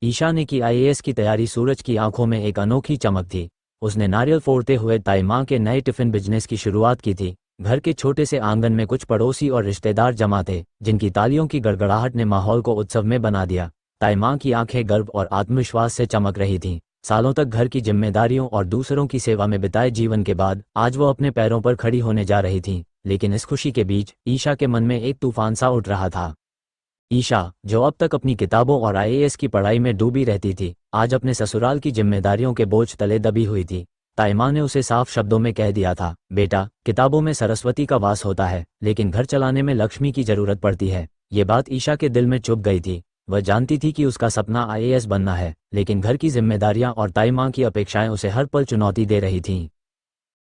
ईशा ने की आईएएस की तैयारी। सूरज की आंखों में एक अनोखी चमक थी। उसने नारियल फोड़ते हुए ताई माँ के नए टिफिन बिजनेस की शुरुआत की थी। घर के छोटे से आंगन में कुछ पड़ोसी और रिश्तेदार जमा थे, जिनकी तालियों की गड़गड़ाहट ने माहौल को उत्सव में बना दिया। ताई माँ की आंखें गर्व और आत्मविश्वास से चमक रही थीं। सालों तक घर की जिम्मेदारियों और दूसरों की सेवा में बिताए जीवन के बाद आज वो अपने पैरों पर खड़ी होने जा रही थीं। लेकिन इस खुशी के बीच ईशा के मन में एक तूफान सा उठ रहा था। ईशा, जो अब तक अपनी किताबों और आईएएस की पढ़ाई में डूबी रहती थी, आज अपने ससुराल की जिम्मेदारियों के बोझ तले दबी हुई थी। ताई माँ ने उसे साफ शब्दों में कह दिया था, बेटा, किताबों में सरस्वती का वास होता है, लेकिन घर चलाने में लक्ष्मी की जरूरत पड़ती है। ये बात ईशा के दिल में चुभ गई थी। वह जानती थी कि उसका सपना आईएएस बनना है, लेकिन घर की जिम्मेदारियां और ताई माँ की अपेक्षाएं उसे हर पल चुनौती दे रही थीं।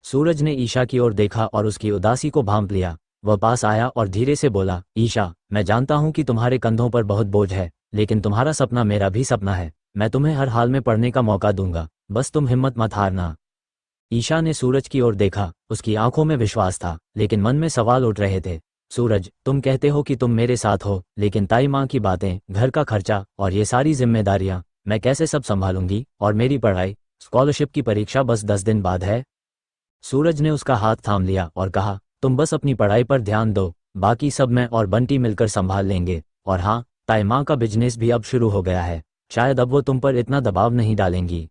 सूरज ने ईशा की ओर देखा और उसकी उदासी को भांप लिया। वह पास आया और धीरे से बोला, ईशा, मैं जानता हूं कि तुम्हारे कंधों पर बहुत बोझ है, लेकिन तुम्हारा सपना मेरा भी सपना है। मैं तुम्हें हर हाल में पढ़ने का मौका दूंगा, बस तुम हिम्मत मत हारना। ईशा ने सूरज की ओर देखा। उसकी आंखों में विश्वास था, लेकिन मन में सवाल उठ रहे थे। सूरज, तुम कहते हो कि तुम मेरे साथ हो, लेकिन ताई माँ की बातें, घर का खर्चा और ये सारी जिम्मेदारियां मैं कैसे सब संभालूंगी? और मेरी पढ़ाई, स्कॉलरशिप की परीक्षा बस 10 दिन बाद है। सूरज ने उसका हाथ थाम लिया और कहा, तुम बस अपनी पढ़ाई पर ध्यान दो, बाकी सब मैं और बंटी मिलकर संभाल लेंगे। और हाँ, ताई माँ का बिजनेस भी अब शुरू हो गया है, शायद अब वो तुम पर इतना दबाव नहीं डालेंगी।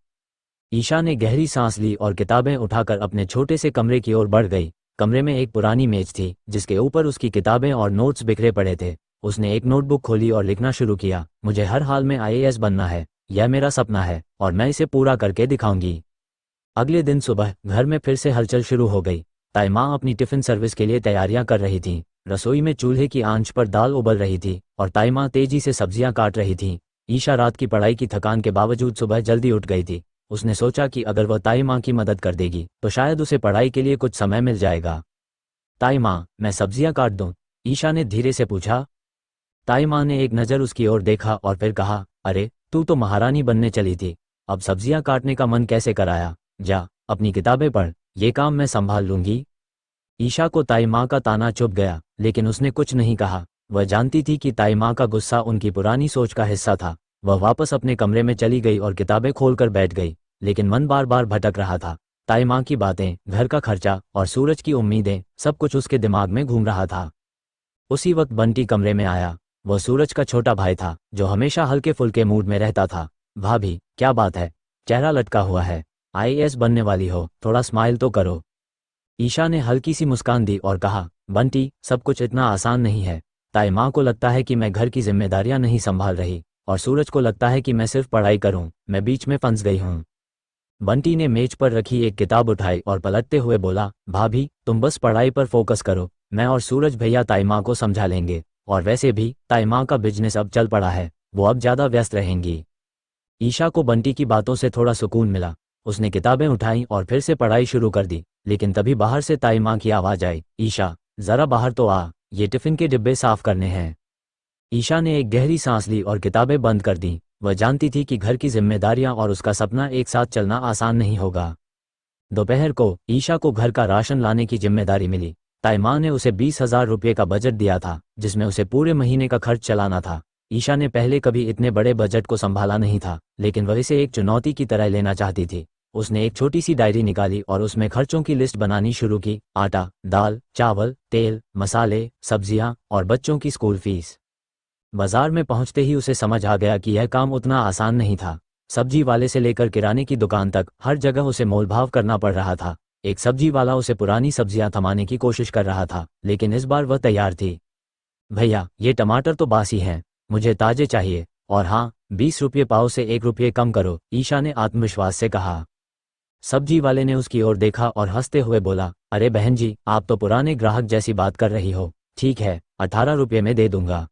ईशा ने गहरी सांस ली और किताबें उठाकर अपने छोटे से कमरे की ओर बढ़ गई। कमरे में एक पुरानी मेज थी, जिसके ऊपर उसकी किताबें और नोट्स बिखरे पड़े थे। उसने एक नोटबुक खोली और लिखना शुरू किया, मुझे हर हाल में आईएएस बनना है, यह मेरा सपना है और मैं इसे पूरा करके दिखाऊंगी। अगले दिन सुबह घर में फिर से हलचल शुरू हो गई। ताई माँ अपनी टिफिन सर्विस के लिए तैयारियां कर रही थीं। रसोई में चूल्हे की आंच पर दाल उबल रही थी और ताई माँ तेजी से सब्जियां काट रही थीं। ईशा रात की पढ़ाई की थकान के बावजूद सुबह जल्दी उठ गई थी। उसने सोचा कि अगर वह ताई माँ की मदद कर देगी तो शायद उसे पढ़ाई के लिए कुछ समय मिल जाएगा। ताई माँ, मैं सब्जियां काट दूं? ईशा ने धीरे से पूछा। ताई माँ ने एक नज़र उसकी ओर देखा और फिर कहा, अरे, तू तो महारानी बनने चली थी, अब सब्जियां काटने का मन कैसे कराया? जा, अपनी किताबें पढ़, ये काम मैं संभाल लूंगी। ईशा को ताई माँ का ताना चुभ गया, लेकिन उसने कुछ नहीं कहा। वह जानती थी कि ताई माँ का गुस्सा उनकी पुरानी सोच का हिस्सा था। वह वापस अपने कमरे में चली गई और किताबें खोलकर बैठ गई, लेकिन मन बार बार भटक रहा था। ताई माँ की बातें, घर का खर्चा और सूरज की उम्मीदें, सब कुछ उसके दिमाग में घूम रहा था। उसी वक्त बंटी कमरे में आया। वह सूरज का छोटा भाई था, जो हमेशा हल्के फुल्के मूड में रहता था। भाभी, क्या बात है? चेहरा लटका हुआ है, आईएएस बनने वाली हो, थोड़ा स्माइल तो करो। ईशा ने हल्की सी मुस्कान दी और कहा, बंटी, सब कुछ इतना आसान नहीं है। ताई माँ को लगता है कि मैं घर की जिम्मेदारियां नहीं संभाल रही, और सूरज को लगता है कि मैं सिर्फ पढ़ाई करूं। मैं बीच में फंस गई हूं। बंटी ने मेज पर रखी एक किताब उठाई और पलटते हुए बोला, भाभी, तुम बस पढ़ाई पर फोकस करो, मैं और सूरज भैया ताई माँ को समझा लेंगे। और वैसे भी ताई माँ का बिजनेस अब चल पड़ा है, वो अब ज्यादा व्यस्त रहेंगी। ईशा को बंटी की बातों से थोड़ा सुकून मिला। उसने किताबें उठाई और फिर से पढ़ाई शुरू कर दी। लेकिन तभी बाहर से ताई माँ की आवाज आई, ईशा, जरा बाहर तो आ, ये टिफिन के डिब्बे साफ करने हैं। ईशा ने एक गहरी सांस ली और किताबें बंद कर दी। वह जानती थी कि घर की जिम्मेदारियां और उसका सपना एक साथ चलना आसान नहीं होगा। दोपहर को ईशा को घर का राशन लाने की जिम्मेदारी मिली। ताई माँ ने उसे 20,000 रुपये का बजट दिया था, जिसमें उसे पूरे महीने का खर्च चलाना था। ईशा ने पहले कभी इतने बड़े बजट को संभाला नहीं था, लेकिन वह इसे एक चुनौती की तरह लेना चाहती थी। उसने एक छोटी सी डायरी निकाली और उसमें खर्चों की लिस्ट बनानी शुरू की। आटा, दाल, चावल, तेल, मसाले, सब्जियां और बच्चों की स्कूल फीस। बाजार में पहुंचते ही उसे समझ आ गया कि यह काम उतना आसान नहीं था। सब्जी वाले से लेकर किराने की दुकान तक हर जगह उसे मोलभाव करना पड़ रहा था। एक सब्जी वाला उसे पुरानी सब्जियां थमाने की कोशिश कर रहा था, लेकिन इस बार वह तैयार थी। भैया, ये टमाटर तो बासी हैं, मुझे ताजे चाहिए। और हाँ, 20 रुपये पाव से 1 रुपये कम करो, ईशा ने आत्मविश्वास से कहा। सब्जी वाले ने उसकी ओर देखा और हंसते हुए बोला, अरे बहन जी, आप तो पुराने ग्राहक जैसी बात कर रही हो। ठीक है, 18 रुपये में दे दूंगा।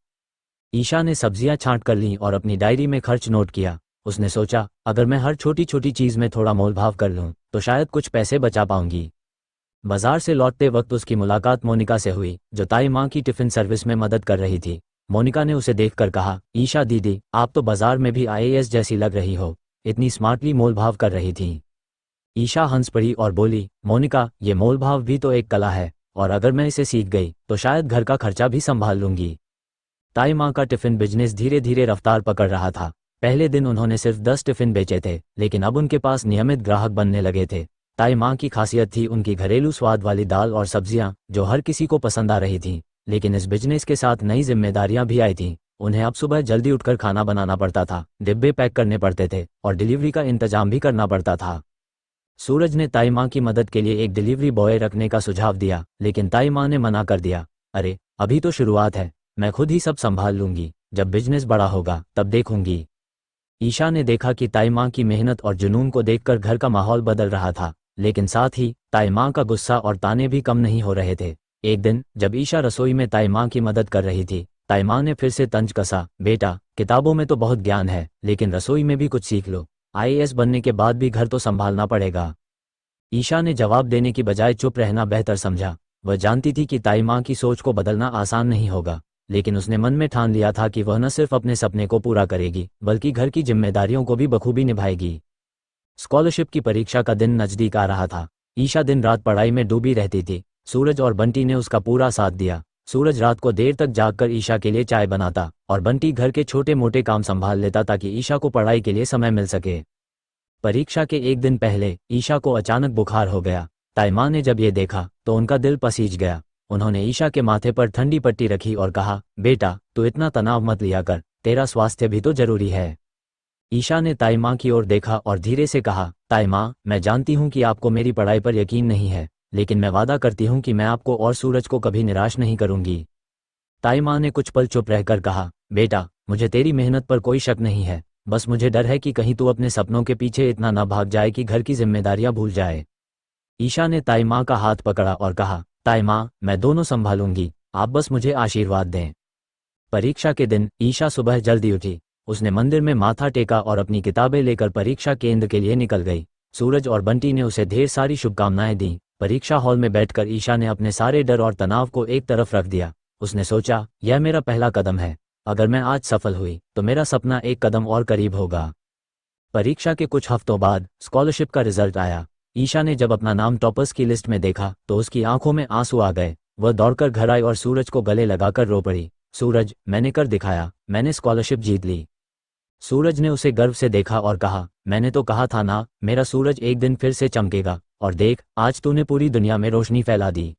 ईशा ने सब्जियां छांट कर लीं और अपनी डायरी में खर्च नोट किया। उसने सोचा, अगर मैं हर छोटी छोटी चीज़ में थोड़ा मोलभाव कर लूं, तो शायद कुछ पैसे बचा पाऊंगी। बाजार से लौटते वक्त उसकी मुलाकात मोनिका से हुई, जो ताई माँ की टिफिन सर्विस में मदद कर रही थी। मोनिका ने उसे देखकर कहा, ईशा दीदी, आप तो बाजार में भी आईएएस जैसी लग रही हो, इतनी स्मार्टली मोलभाव कर रही थी। ईशा हंस पड़ी और बोली, मोनिका, ये मोलभाव भी तो एक कला है, और अगर मैं इसे सीख गई तो शायद घर का खर्चा भी संभाल लूंगी। ताई माँ का टिफिन बिजनेस धीरे धीरे रफ्तार पकड़ रहा था। पहले दिन उन्होंने सिर्फ 10 टिफिन बेचे थे, लेकिन अब उनके पास नियमित ग्राहक बनने लगे थे। ताई माँ की खासियत थी उनकी घरेलू स्वाद वाली दाल और सब्जियां, जो हर किसी को पसंद आ रही थीं। लेकिन इस बिजनेस के साथ नई जिम्मेदारियां भी आई थीं। उन्हें अब सुबह जल्दी उठकर खाना बनाना पड़ता था, डिब्बे पैक करने पड़ते थे और डिलीवरी का इंतजाम भी करना पड़ता था। सूरज ने ताई माँ की मदद के लिए एक डिलीवरी बॉय रखने का सुझाव दिया, लेकिन ताई माँ ने मना कर दिया। अरे, अभी तो शुरुआत है, मैं खुद ही सब संभाल लूंगी, जब बिजनेस बड़ा होगा तब देखूंगी। ईशा ने देखा कि ताई माँ की मेहनत और जुनून को देखकर घर का माहौल बदल रहा था, लेकिन साथ ही ताई माँ का गुस्सा और ताने भी कम नहीं हो रहे थे। एक दिन जब ईशा रसोई में ताई माँ की मदद कर रही थी, ताई माँ ने फिर से तंज कसा, बेटा, किताबों में तो बहुत ज्ञान है, लेकिन रसोई में भी कुछ सीख लो। आईएएस बनने के बाद भी घर तो संभालना पड़ेगा। ईशा ने जवाब देने की बजाय चुप रहना बेहतर समझा। वह जानती थी कि ताई माँ की सोच को बदलना आसान नहीं होगा, लेकिन उसने मन में ठान लिया था कि वह न सिर्फ अपने सपने को पूरा करेगी, बल्कि घर की जिम्मेदारियों को भी बखूबी निभाएगी। स्कॉलरशिप की परीक्षा का दिन नजदीक आ रहा था। ईशा दिन रात पढ़ाई में डूबी रहती थी। सूरज और बंटी ने उसका पूरा साथ दिया। सूरज रात को देर तक जागकर ईशा के लिए चाय बनाता और बंटी घर के छोटे मोटे काम संभाल लेता ताकि ईशा को पढ़ाई के लिए समय मिल सके। परीक्षा के एक दिन पहले ईशा को अचानक बुखार हो गया। ताई माँ ने जब ये देखा तो उनका दिल पसीज गया। उन्होंने ईशा के माथे पर ठंडी पट्टी रखी और कहा, बेटा, तू इतना तनाव मत लिया कर, तेरा स्वास्थ्य भी तो जरूरी है। ईशा ने ताई माँ की ओर देखा और धीरे से कहा, ताई माँ, मैं जानती हूँ कि आपको मेरी पढ़ाई पर यकीन नहीं है, लेकिन मैं वादा करती हूँ कि मैं आपको और सूरज को कभी निराश नहीं करूंगी। ताई माँ ने कुछ पल चुप रहकर कहा, बेटा, मुझे तेरी मेहनत पर कोई शक नहीं है, बस मुझे डर है कि कहीं तू अपने सपनों के पीछे इतना न भाग जाए कि घर की जिम्मेदारियां भूल जाए। ईशा ने ताई माँ का हाथ पकड़ा और कहा, ताई माँ, मैं दोनों संभालूंगी, आप बस मुझे आशीर्वाद दें। परीक्षा के दिन ईशा सुबह जल्दी उठी। उसने मंदिर में माथा टेका और अपनी किताबें लेकर परीक्षा केंद्र के लिए निकल गई। सूरज और बंटी ने उसे ढेर सारी शुभकामनाएं दी। परीक्षा हॉल में बैठकर ईशा ने अपने सारे डर और तनाव को एक तरफ रख दिया। उसने सोचा, यह मेरा पहला कदम है, अगर मैं आज सफल हुई तो मेरा सपना एक कदम और करीब होगा। परीक्षा के कुछ हफ्तों बाद स्कॉलरशिप का रिजल्ट आया। ईशा ने जब अपना नाम टॉपर्स की लिस्ट में देखा तो उसकी आंखों में आंसू आ गए। वह दौड़कर घर आई और सूरज को गले लगाकर रो पड़ी। सूरज, मैंने कर दिखाया, मैंने स्कॉलरशिप जीत ली। सूरज ने उसे गर्व से देखा और कहा, मैंने तो कहा था ना, मेरा सूरज एक दिन फिर से चमकेगा, और देख, आज तूने पूरी दुनिया में रोशनी फैला दी।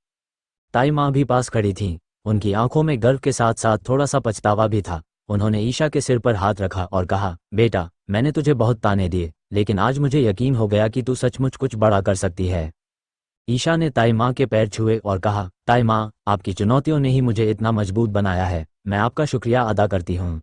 ताई माँ भी पास खड़ी थीं। उनकी आंखों में गर्व के साथ साथ थोड़ा सा पछतावा भी था। उन्होंने ईशा के सिर पर हाथ रखा और कहा, बेटा, मैंने तुझे बहुत ताने दिए, लेकिन आज मुझे यकीन हो गया कि तू सचमुच कुछ बड़ा कर सकती है। ईशा ने ताई माँ के पैर छुए और कहा, ताई माँ, आपकी चुनौतियों ने ही मुझे इतना मजबूत बनाया है, मैं आपका शुक्रिया अदा करती हूँ।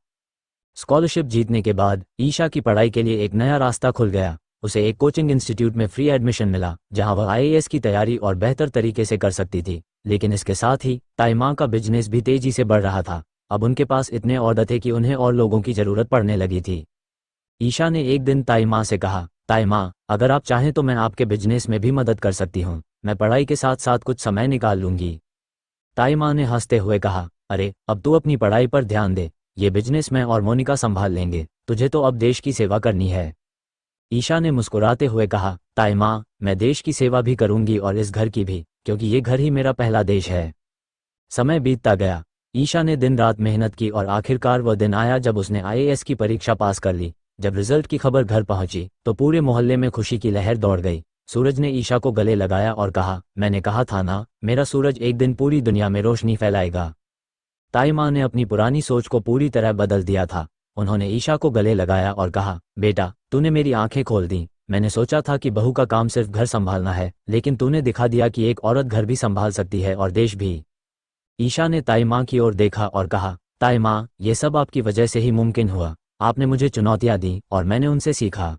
स्कॉलरशिप जीतने के बाद ईशा की पढ़ाई के लिए एक नया रास्ता खुल गया। उसे एक कोचिंग इंस्टीट्यूट में फ्री एडमिशन मिला, जहां वह आईएएस की तैयारी और बेहतर तरीके से कर सकती थी। लेकिन इसके साथ ही ताई माँ का बिजनेस भी तेजी से बढ़ रहा था। अब उनके पास इतने ऑर्डर थे कि उन्हें और लोगों की जरूरत पड़ने लगी थी। ईशा ने एक दिन ताई माँ से कहा, ताई माँ, अगर आप चाहें तो मैं आपके बिजनेस में भी मदद कर सकती हूँ, मैं पढ़ाई के साथ साथ कुछ समय निकाल लूंगी। ताई माँ ने हंसते हुए कहा, अरे, अब तू अपनी पढ़ाई पर ध्यान दे, ये बिजनेस मैं और मोनिका संभाल लेंगे, तुझे तो अब देश की सेवा करनी है। ईशा ने मुस्कुराते हुए कहा, ताई माँ, मैं देश की सेवा भी करूंगी और इस घर की भी, क्योंकि ये घर ही मेरा पहला देश है। समय बीतता गया। ईशा ने दिन रात मेहनत की और आखिरकार वह दिन आया जब उसने आईएएस की परीक्षा पास कर ली। जब रिजल्ट की खबर घर पहुंची तो पूरे मोहल्ले में खुशी की लहर दौड़ गई। सूरज ने ईशा को गले लगाया और कहा, मैंने कहा था ना, मेरा सूरज एक दिन पूरी दुनिया में रोशनी फैलाएगा। ताई माँ ने अपनी पुरानी सोच को पूरी तरह बदल दिया था। उन्होंने ईशा को गले लगाया और कहा, बेटा, तूने मेरी आंखें खोल दी। मैंने सोचा था कि बहू का काम सिर्फ घर संभालना है, लेकिन तूने दिखा दिया कि एक औरत घर भी संभाल सकती है और देश भी। ईशा ने ताई माँ की ओर देखा और कहा, ताई माँ, ये सब आपकी वजह से ही मुमकिन हुआ। आपने मुझे चुनौतियाँ दी और मैंने उनसे सीखा।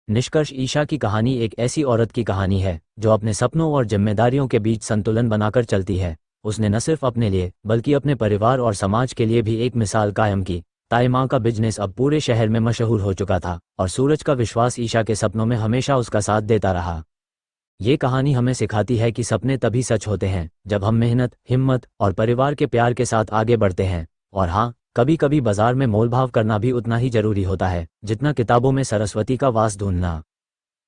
निष्कर्ष, ईशा की कहानी एक ऐसी औरत की कहानी है जो अपने सपनों और जिम्मेदारियों के बीच संतुलन बनाकर चलती है। उसने न सिर्फ अपने लिए बल्कि अपने परिवार और समाज के लिए भी एक मिसाल कायम की। ताई माँ का बिजनेस अब पूरे शहर में मशहूर हो चुका था और सूरज का विश्वास ईशा के सपनों में हमेशा उसका साथ देता रहा। ये कहानी हमें सिखाती है कि सपने तभी सच होते हैं जब हम मेहनत, हिम्मत और परिवार के प्यार के साथ आगे बढ़ते हैं। और हाँ, कभी कभी बाजार में मोलभाव करना भी उतना ही जरूरी होता है जितना किताबों में सरस्वती का वास ढूंढना।